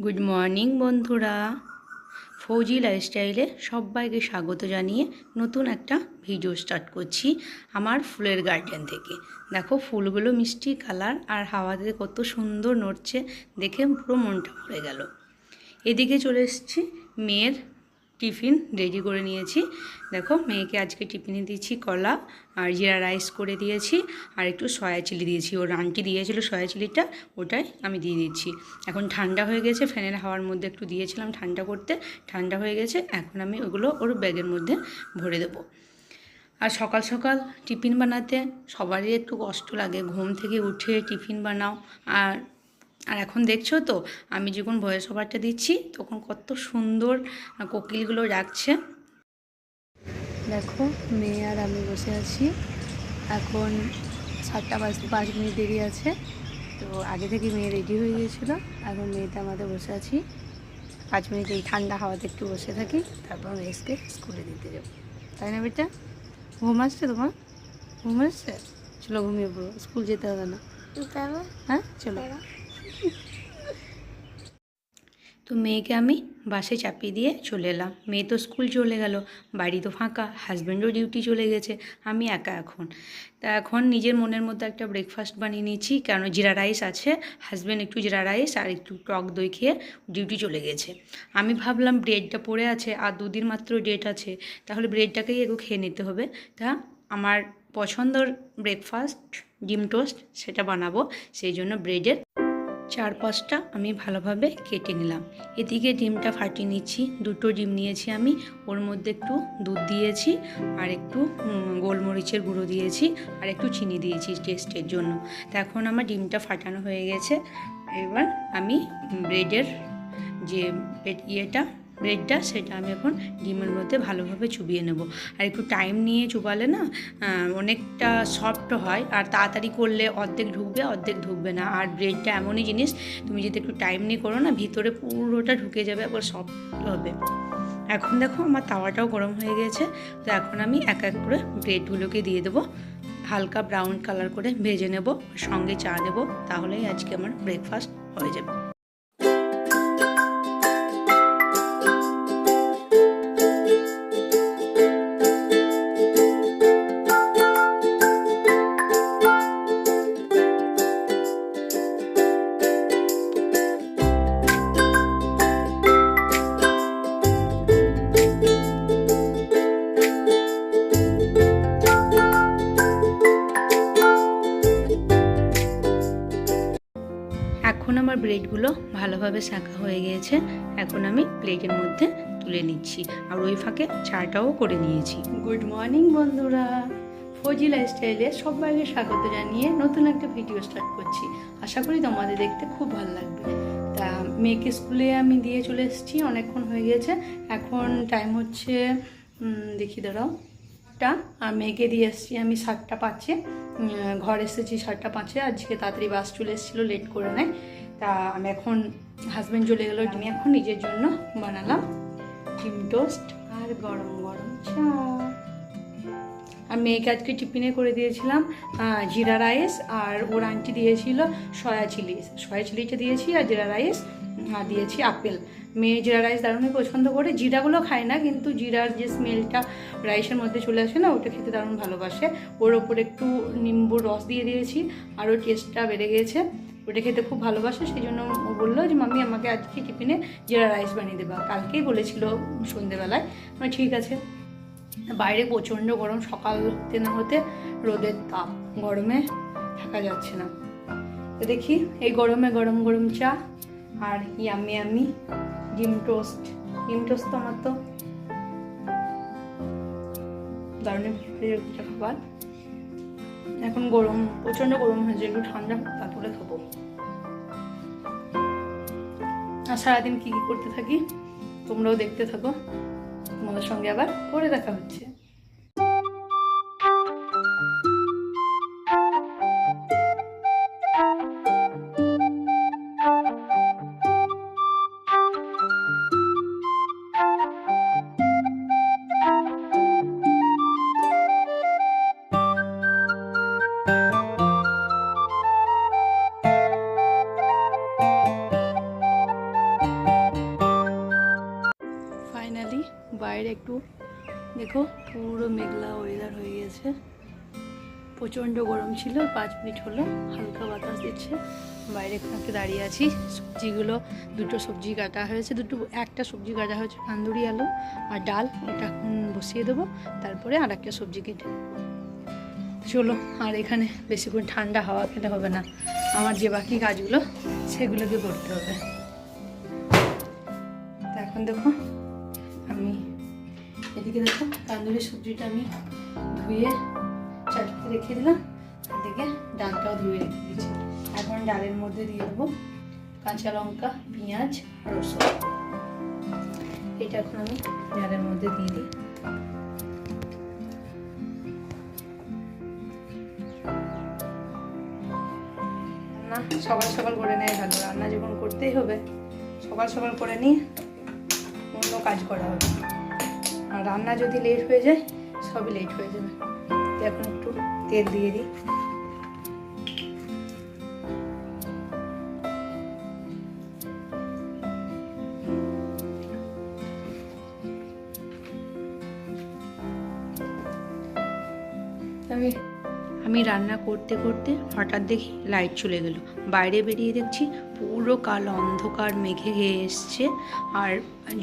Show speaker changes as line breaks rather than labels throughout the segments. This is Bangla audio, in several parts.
গুড মর্নিং বন্ধুরা, ফৌজি লাইফস্টাইলে সবাইকে স্বাগত জানিয়ে নতুন একটা ভিডিও স্টার্ট করছি আমার ফুলের গার্ডেন থেকে। দেখো ফুলগুলো মিষ্টি কালার আর হাওয়াতে কত সুন্দর নড়ছে, দেখে পুরো মনটা ভরে গেল। এদিকে চলে এসেছি, মেয়ের টিফিন রেডি করে নিয়েছি। দেখো মেয়েকে আজকে টিফিনে দিয়েছি কলা আর জিরা রাইস করে দিয়েছি আর একটু সয়া চিলি দিয়েছি। ওর আন্টি দিয়েছিল সয়া চিলিটা, ওটাই আমি দিয়ে দিচ্ছি। এখন ঠান্ডা হয়ে গেছে, ফ্যানের হাওয়ার মধ্যে একটু দিয়েছিলাম ঠান্ডা করতে, ঠান্ডা হয়ে গেছে। এখন আমি ওগুলো ওর ব্যাগের মধ্যে ভরে দেবো। আর সকাল সকাল টিফিন বানাতে সবারই একটু কষ্ট লাগে, ঘুম থেকে উঠে টিফিন বানাও। আর আর এখন দেখছো তো আমি যখন ভয়েস ওভারটা দিচ্ছি তখন কত সুন্দর কোকিলগুলো ডাকছে। দেখো মেয়ে আর আমি বসে আছি, এখন 7টা বাজতে 5 মিনিট দেরি আছে। তো আগে থেকে মেয়ে রেডি হয়ে গিয়েছিল, এখন মেয়েটা আমাদের বসে আছি 5 মিনিট এই ঠান্ডা হাওয়াতে একটু বসে থাকি, তারপর মেয়েকে স্কুলে দিতে যাবো। তাই না বেটা? ঘুম আসছে তোমার? ঘুম আসছে? চলো ঘুমিয়ে পড়ো, স্কুল যেতে হবে না। হ্যাঁ চলো। তো মেয়েকে আমি বাসে চাপিয়ে দিয়ে চলে এলাম। মেয়ে তো স্কুল চলে গেল, বাড়ি তো ফাঁকা, হাজব্যান্ডও ডিউটি চলে গেছে, আমি একা এখন। তা এখন নিজের মনের মধ্যে একটা ব্রেকফাস্ট বানিয়ে নিয়েছি, কারণ জিরা রাইস আছে। হাজব্যান্ড একটু জিরা রাইস আর একটু টক দই খেয়ে ডিউটি চলে গেছে। আমি ভাবলাম ব্রেডটা পড়ে আছে আর 2 দিন মাত্র ডেট আছে, তাহলে ব্রেডটাকেই একটু খেয়ে নিতে হবে। তা আমার পছন্দের ব্রেকফাস্ট ডিম টোস্ট, সেটা বানাবো। সেই জন্য ব্রেডের 4-5টা আমি ভালোভাবে কেটে নিলাম। এদিকে ডিমটা ফাটিয়ে নিচ্ছি, 2টো ডিম নিয়েছি আমি, ওর মধ্যে একটু দুধ দিয়েছি আর একটু গোলমরিচের গুঁড়ো দিয়েছি আর একটু চিনি দিয়েছি টেস্টের জন্য। তো এখন আমার ডিমটা ফাটানো হয়ে গেছে। এবার আমি ব্রেডের যে ব্রেডটা সেটা আমি এখন ডিমের মধ্যে ভালোভাবে চুবিয়ে নেব। আর একটু টাইম নিয়ে চুবালে না অনেকটা সফট হয়, আর তাড়াতাড়ি করলে অর্ধেক ঢুকবে অর্ধেক ঢুকবে না। আর ব্রেডটা এমনই জিনিস, তুমি যদি একটু টাইম নিয়ে করো না, ভিতরে পুরোটা ঢুকে যাবে, আবার সফট হবে। এখন দেখো আমার তাওয়াটাও গরম হয়ে গেছে। তো এখন আমি এক এক করে ব্রেডগুলোকে দিয়ে দেবো, হালকা ব্রাউন কালার করে ভেজে নেব, সঙ্গে চা দেবো, তাহলেই আজকে আমার ব্রেকফাস্ট হয়ে যাবে। এখন আমার ব্রেডগুলো ভালোভাবে শাঁকা হয়ে গিয়েছে, এখন আমি প্লেটের মধ্যে তুলে নিচ্ছি। আর ওই ফাঁকে চাটাও করে নিয়েছি। গুড মর্নিং বন্ধুরা, ফৌজি লাইফস্টাইলে সবাইকে স্বাগত জানিয়ে নতুন একটা ভিডিও স্টার্ট করছি। আশা করি তোমাদের দেখতে খুব ভালো লাগবে। তা মেয়েকে স্কুলে আমি দিয়ে চলে এসেছি, অনেকক্ষণ হয়ে গেছে। এখন টাইম হচ্ছে দেখি দাঁড়াও আর মেয়েকে দিয়ে এসেছি আমি 7টা 5-এ। ঘর এসেছি 7টা 5-এ, আজকে তাড়াতাড়ি বাস চলে এসেছিলো, লেট করে নেয়। তা আমি এখন হাজব্যান্ড চলে গেলো, আমি এখন নিজের জন্য বানালাম ডিম টোস্ট আর গরম গরম চা। আর মেয়েকে আজকে টিফিনে করে দিয়েছিলাম জিরা রাইস, আর ওর আন্টি দিয়েছিল সয়া চিলিটা দিয়েছি, আর জিরা রাইস আর দিয়েছি আপেল। মেয়ে জিরা রাইস দারুণই পছন্দ করে, জিরাগুলো খায় না, কিন্তু জিরার যে স্মেলটা রাইসের মধ্যে চলে আসে না, ওটা খেতে দারুণ ভালোবাসে। ওর ওপর একটু নিম্বুর রস দিয়ে দিয়েছি, আরও টেস্টটা বেড়ে গেছে, ওটা খেতে খুব ভালোবাসে। সেই জন্য ও বললো যে মাম্মি আমাকে আজকে টিফিনে জিরা রাইস বানিয়ে দেবা, কালকেই বলেছিল সন্ধেবেলায়। মানে ঠিক আছে। বাইরে প্রচণ্ড গরম, সকাল হতে না হতে রোদের তাপ, গরমে থাকা যাচ্ছে না। তো দেখি এই গরমে গরম গরম চা আর ইয়াম্মি ডিম টোস্ট তো আমার তো দারুণ খাবার। এখন গরম, প্রচণ্ড গরম হয়েছে, একটু ঠান্ডা তারপরে খাবো। আর সারাদিন কী করতে থাকি তোমরাও দেখতে থাকো, তোমাদের সঙ্গে আবার পরে দেখা হচ্ছে। ফাইনালি বাইরে একটু দেখো পুরো মেঘলা ওয়েদার হয়ে গেছে। প্রচণ্ড গরম ছিল, 5 মিনিট হলো হালকা বাতাস দিচ্ছে। বাইরে একটু দাঁড়িয়ে আছি। সবজিগুলো দুটো সবজি কাটা হয়েছে, একটা সবজি কাটা হয়েছে কান্দুরি আলু আর ডাল, ওটা এখন বসিয়ে দেবো, তারপরে আর একটা সবজি কেটে চলো। আর এখানে বেশিক্ষণ ঠান্ডা হাওয়া খেতে হবে না, আমার যে বাকি কাজগুলো সেগুলোকে করতে হবে। তো এখন দেখো আমি এদিকে দেখো তান্দুরি সবজিটা আমি ধুয়ে চাটতে রেখে দিলাম, এদিকে ডালটাও ধুয়ে রেখে দিয়েছি। এখন ডালের মধ্যে দিয়ে দেবো কাঁচা লঙ্কা, পেঁয়াজ, রসুন। এটা এখন আমি ডালের মধ্যে দিয়ে দিই। রান্না সকাল সকাল করে নেয় ভালো, রান্না যখন করতেই হবে সকাল সকাল করে নিয়ে অন্য কাজ করা হবে। আর রান্না যদি লেট হয়ে যায় সবই লেট হয়ে যাবে। এখন একটু তেল দিয়ে দিই। আমি রান্না করতে করতে হঠাৎ দেখি লাইট চলে গেল। বাইরে বেরিয়ে দেখছি পুরো কালো অন্ধকার মেঘে ঘেয়ে এসছে আর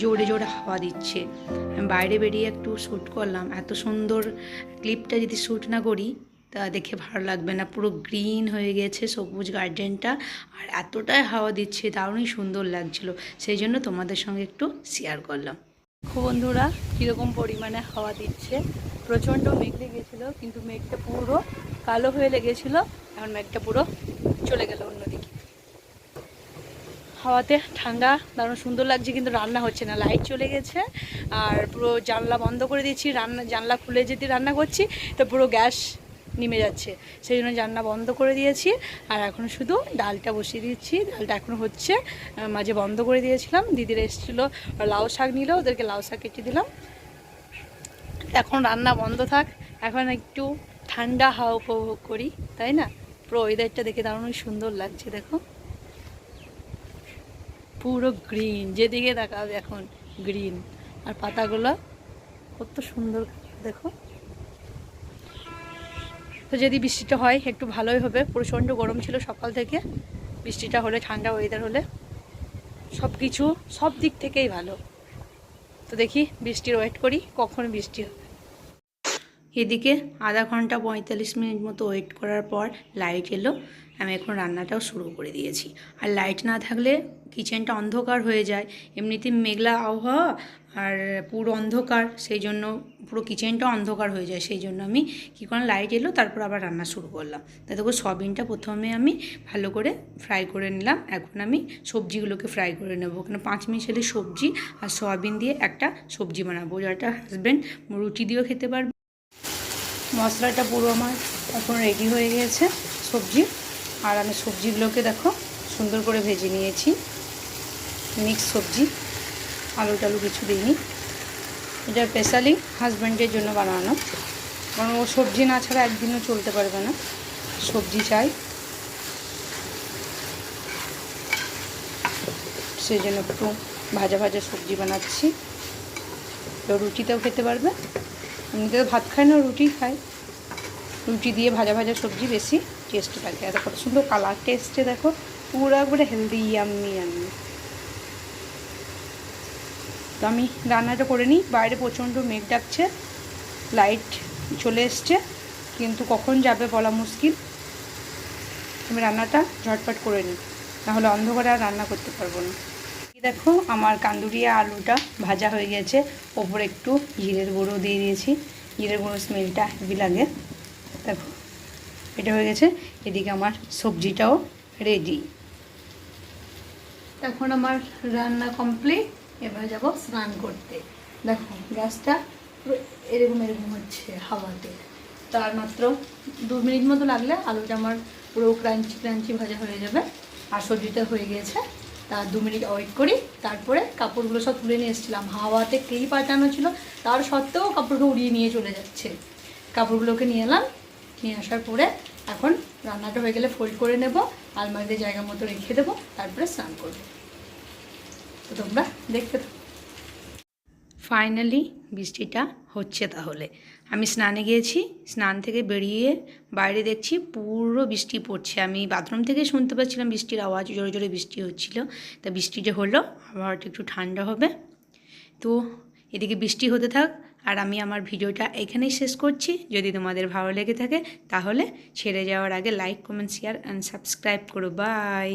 জোরে জোরে হাওয়া দিচ্ছে। বাইরে বেরিয়ে একটু শ্যুট করলাম। এত সুন্দর ক্লিপটা যদি শ্যুট না করি তা দেখে ভালো লাগবে না। পুরো গ্রিন হয়ে গেছে সবুজ গার্ডেনটা, আর এতটাই হাওয়া দিচ্ছে, দারুণই সুন্দর লাগছিল। সেই জন্য তোমাদের সঙ্গে একটু শেয়ার করলাম। বন্ধুরা কীরকম পরিমাণে হাওয়া দিচ্ছে। প্রচণ্ড মেঘ লেগেছিলো, কিন্তু মেঘটা পুরো কালো হয়ে লেগেছিলো, এখন মেঘটা পুরো চলে গেল অন্যদিকে। হাওয়াতে ঠান্ডা দারুণ সুন্দর লাগছে, কিন্তু রান্না হচ্ছে না, লাইট চলে গেছে। আর পুরো জানলা বন্ধ করে দিচ্ছি, জানলা খুলে যদি রান্না করছি তো পুরো গ্যাস নেমে যাচ্ছে, সেই জন্য জানলা বন্ধ করে দিয়েছি। আর এখন শুধু ডালটা বসিয়ে দিচ্ছি, ডালটা এখন হচ্ছে, মাঝে বন্ধ করে দিয়েছিলাম। দিদিরা এসেছিলো, লাউ শাক নিল, ওদেরকে লাউ শাক কেটে দিলাম। এখন রান্না বন্ধ থাক, এখন একটু ঠান্ডা হাওয়া উপভোগ করি, তাই না? পুরো ওয়েদারটা দেখে দারুণ সুন্দর লাগছে। দেখো পুরো গ্রিন, যেদিকে তাকাবে এখন গ্রিন, আর পাতাগুলো কত সুন্দর দেখো। তো যদি বৃষ্টিটা হয় একটু ভালোই হবে। প্রচণ্ড গরম ছিল সকাল থেকে, বৃষ্টিটা হলে, ঠান্ডা ওয়েদার হলে সব দিক থেকেই ভালো। তো দেখি বৃষ্টির ওয়েট করি, কখন বৃষ্টি হবে। এদিকে আধা ঘন্টা 45 মিনিট মতো ওয়েট করার পর লাইট এলো। আমি এখন রান্নাটাও শুরু করে দিয়েছি। আর লাইট না থাকলে কিচেনটা অন্ধকার হয়ে যায়, এমনিতে মেঘলা আবহাওয়া আর পুরো অন্ধকার, সেই জন্য পুরো কিচেনটা অন্ধকার হয়ে যায়। সেই জন্য আমি কী করলাম, লাইট এলো তারপর আবার রান্না শুরু করলাম। তাই দেখো সয়াবিনটা প্রথমে আমি ভালো করে ফ্রাই করে নিলাম। এখন আমি সবজিগুলোকে ফ্রাই করে নেবো। ওখানে 5 মিনিটের সবজি আর সয়াবিন দিয়ে একটা সবজি বানাবো, যেটা হাজব্যান্ড রুটি দিয়েও খেতে পারবে। মশলাটা পুরো আমার এখন রেডি হয়ে গেছে সবজি। আর আমি সবজিগুলোকে দেখো সুন্দর করে ভেজে নিয়েছি। মিক্স সবজি, আলু টালু কিছু দিইনি। এটা স্পেশালি হাজব্যান্ডের জন্য বানানো, কারণ ও সবজি না ছাড়া একদিনও চলতে পারবে না, সবজি চাই। সেই জন্য একটু ভাজা ভাজা সবজি বানাচ্ছি। তো রুটিতেও খেতে পারবে, এমনিতে তো ভাত খায় না, রুটি খায়। রুটি দিয়ে ভাজা ভাজা সবজি বেশি টেস্ট থাকে। আর কত সুন্দর কালার টেস্টে দেখো, পুরো একবারে হেলদি, ইয়াম্মি। তো আমি রান্নাটা করে নিই। বাইরে প্রচণ্ড মেঘ ডাকছে, লাইট চলে এসছে, কিন্তু কখন যাবে বলা মুশকিল। আমি রান্নাটা ঝটপট করে নিই, নাহলে অন্ধকারে আর রান্না করতে পারবো না। দেখো আমার কান্দুরিয়া আলুটা ভাজা হয়ে গেছে, ওপরে একটু জিরের গুঁড়ো দিয়ে দিয়েছি। জিরের গুঁড়ো স্মেলটা হেভি লাগে। দেখো এটা হয়ে গেছে। এদিকে আমার সবজিটাও রেডি। এখন আমার রান্না কমপ্লিট, এবার যাব স্নান করতে। দেখো গ্যাসটা পুরো এরকম হচ্ছে হাওয়াতে। তার মাত্র 2 মিনিট মতো লাগলে আলুটা আমার পুরো ক্রাঞ্চি ভাজা হয়ে যাবে। আর সবজিটা হয়ে গেছে। তার 2 মিনিট ওয়েট করি, তারপরে কাপড়গুলো সব তুলে নিয়ে এসেছিলাম। হাওয়াতে কেই পাঠানো ছিল, তার সত্ত্বেও কাপড়গুলো উড়িয়ে নিয়ে চলে যাচ্ছে। কাপড়গুলোকে নিয়ে এলাম, নিয়ে আসার পরে এখন রান্নাটা হয়ে গেলে ফোল্ড করে নেব, আলমারিতে জায়গা মতো রেখে দেবো, তারপরে স্নান করবো। তো তোমরা দেখতে থাকো। ফাইনালি বৃষ্টিটা হচ্ছে। তাহলে আমি স্নানে গিয়েছি, স্নান থেকে বেরিয়ে বাইরে দেখছি পুরো বৃষ্টি পড়ছে। আমি বাথরুম থেকে শুনতে পাচ্ছিলাম বৃষ্টির আওয়াজ, জোরে জোরে বৃষ্টি হচ্ছিল। তা বৃষ্টি যে হলো, আবহাওয়াটা একটু ঠান্ডা হবে। তো এদিকে বৃষ্টি হতে থাক, আর আমি আমার ভিডিওটা এখানেই শেষ করছি। যদি তোমাদের ভালো লেগে থাকে তাহলে ছেড়ে যাওয়ার আগে like, comment, share and subscribe করো। বাই।